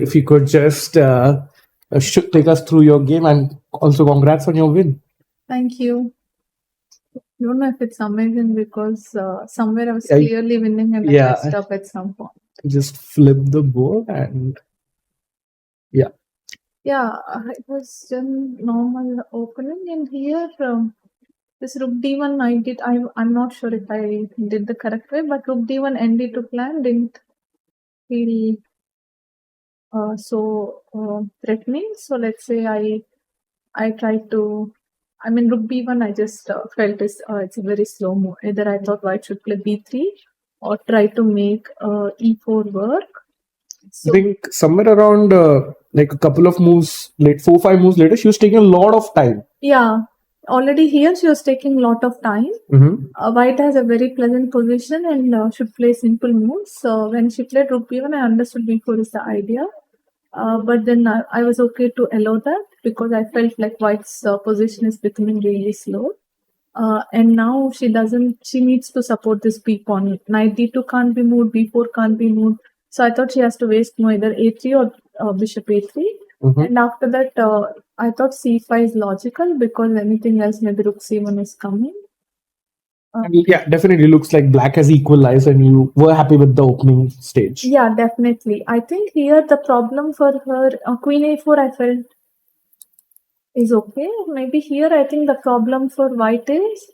If you could just take us through your game, and also congrats on your win. Thank you. I don't know if it's amazing because somewhere I was clearly winning and I messed up at some point. Just flip the board and Yeah, it was just normal opening, and here this rook d1 I'm not sure if I did the correct way, but rook d1 nd2 plan didn't feel so threatening. So let's say I tried to, rook b1, I just felt it's a very slow move. Either I thought white should play b3 or try to make e4 work. I think somewhere around like a couple of moves, like 4-5 moves later, she was taking a lot of time. Yeah, already here she was taking a lot of time. White has a very pleasant position and should play simple moves. So when she played rook b1, I understood b4 is the idea. But then I was okay to allow that because I felt like white's position is becoming really slow. And now she needs to support this b pawn. Knight d2 can't be moved, b4 can't be moved. So I thought she has to waste either a3 or bishop a3. And after that, I thought c5 is logical because anything else, maybe rook c1 is coming. Yeah, definitely looks like black has equalized and you were happy with the opening stage. Yeah, definitely. I think here the problem for her, queen a4, I felt is okay. Maybe here I think the problem for white is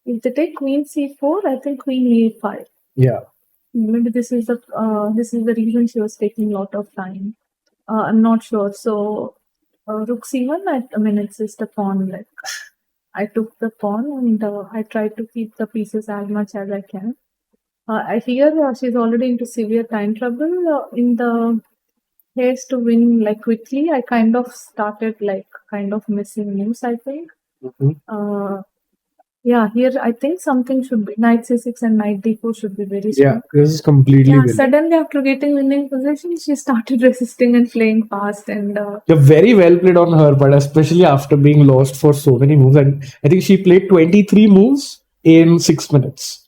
if they take queen c4, I think queen e5. Yeah. Maybe this is the reason she was taking a lot of time. I'm not sure. So rook c1, I mean it's just a pawn. Like I took the pawn and I tried to keep the pieces as much as I can. I hear she's already into severe time trouble. In the haste to win like quickly, I kind of started missing moves, I think. Yeah, here I think something should be knight c6 and knight d4 should be very strong. Yeah, this is completely winning. Suddenly after getting winning position, she started resisting and playing fast and you're very well played on her, but especially after being lost for so many moves. And I think she played 23 moves in 6 minutes.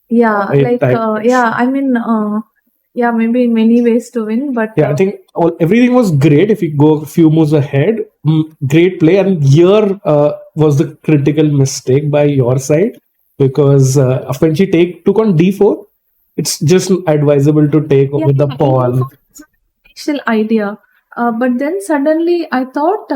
Yeah, maybe in many ways to win, but I think everything was great. If you go a few moves ahead, great play. And here was the critical mistake by your side because when she took on d4, it's just advisable to take with the pawn. Initial idea, but then suddenly I thought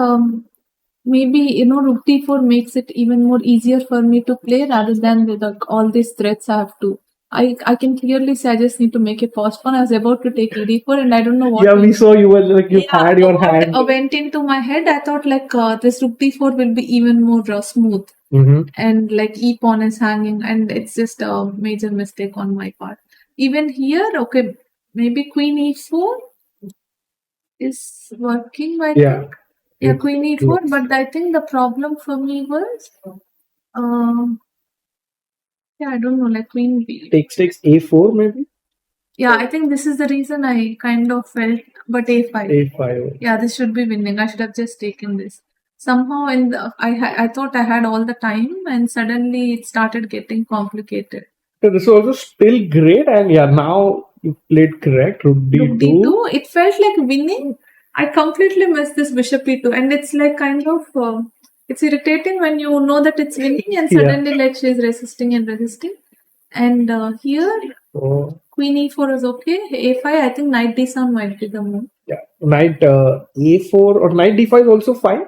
maybe rook d4 makes it even more easier for me to play rather than with all these threats I have to. I can clearly say I just need to make a pause pawn. I was about to take e4 and I don't know what. Yeah, we saw you were like had your hand. Went into my head. I thought like this rook d4 will be even more smooth. And like e pawn is hanging and it's just a major mistake on my part. Even here, okay, maybe queen e4 is working, I think. Yeah, queen e4, but I think the problem for me was I don't know, like queen b. Takes a4 maybe? Yeah, I think this is the reason I kind of felt, but a5. A5. Yeah, this should be winning. I should have just taken this. Somehow I thought I had all the time and suddenly it started getting complicated. So this was also still great and now you played correct. Rook d2. It felt like winning. I completely missed this bishop e2 and it's like kind of it's irritating when you know that it's winning and suddenly like she's resisting and resisting. And here queen e4 is okay. A5, I think knight d7 might be the move. Yeah, knight a4 or knight d5 is also fine.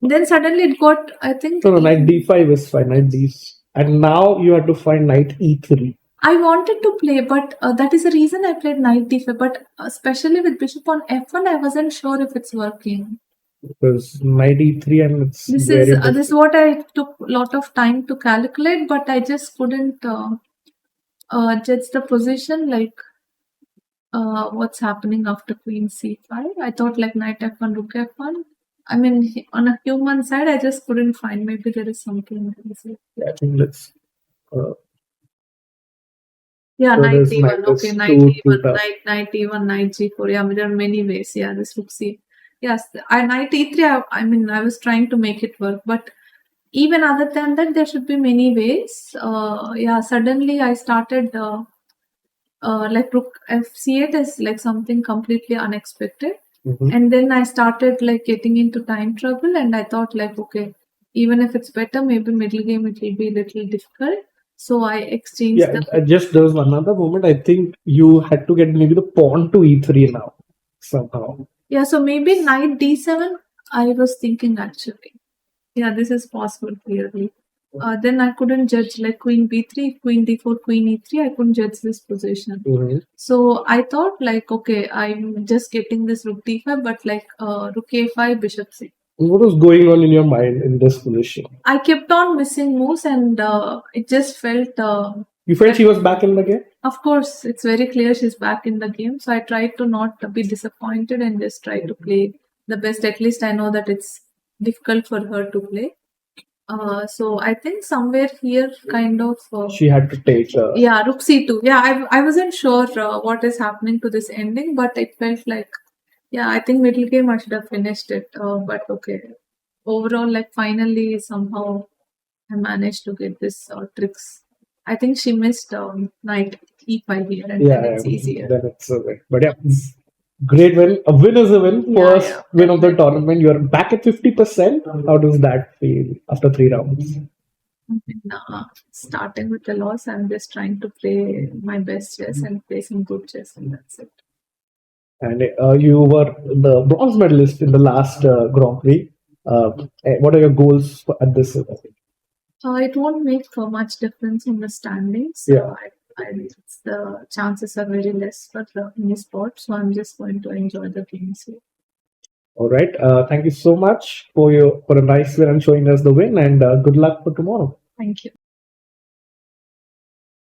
Then suddenly it got, I think. So knight d5 is fine. Knight d, and now you have to find knight e3. I wanted to play, but that is the reason I played knight d5. But especially with bishop on f1, I wasn't sure if it's working. Because knight e3 and it's this is what I took a lot of time to calculate, but I just couldn't judge the position like what's happening after queen c5. I thought like knight f1, rook f1. I mean, on a human side, I just couldn't find. Maybe there is something. I think let's. Yeah, so knight d1. Okay, knight d1, knight d1, knight g4. Yeah, there are many ways. Yeah, this rook c. Yes, knight e3. I was trying to make it work, but even other than that, there should be many ways. Suddenly I started like rook f8 is like something completely unexpected. Mhm. And then I started like getting into time trouble, and I thought like, okay, even if it's better, maybe middle game it will be a little difficult. So I exchanged Yeah, just there was another moment. I think you had to get maybe the pawn to e3 now somehow. Yeah, so maybe knight d7. I was thinking actually. Yeah, this is possible clearly. Then I couldn't judge like queen b3, queen d4, queen e3. I couldn't judge this position. Mhm. So I thought like, okay, I'm just getting this rook d5, but like rook a5, bishop c. What was going on in your mind in this position? I kept on missing moves, and it just felt. You felt she was back in the game? Of course, it's very clear she's back in the game. So I tried to not be disappointed and just try to play the best. At least I know that it's difficult for her to play. So I think somewhere here, kind of. She had to take. Yeah, rook c2. Yeah, I wasn't sure what is happening to this ending, but it felt like, yeah, I think middle game I should have finished it. But okay, overall, like finally somehow I managed to get this tricks. I think she missed knight e5 here, and then it's easier. Then it's a win. But yeah, great win. A win is a win. First win of the tournament. You're back at 50%. How does that feel after 3 rounds? Starting with the loss, I'm just trying to play my best chess and play some good chess, and that's it. And you were the bronze medalist in the last Grand Prix. What are your goals at this event? It won't make much difference in the standings. Yeah. The chances are very less for any sport, so I'm just going to enjoy the games here. All right. Thank you so much for a nice win and showing us the win, and good luck for tomorrow. Thank you.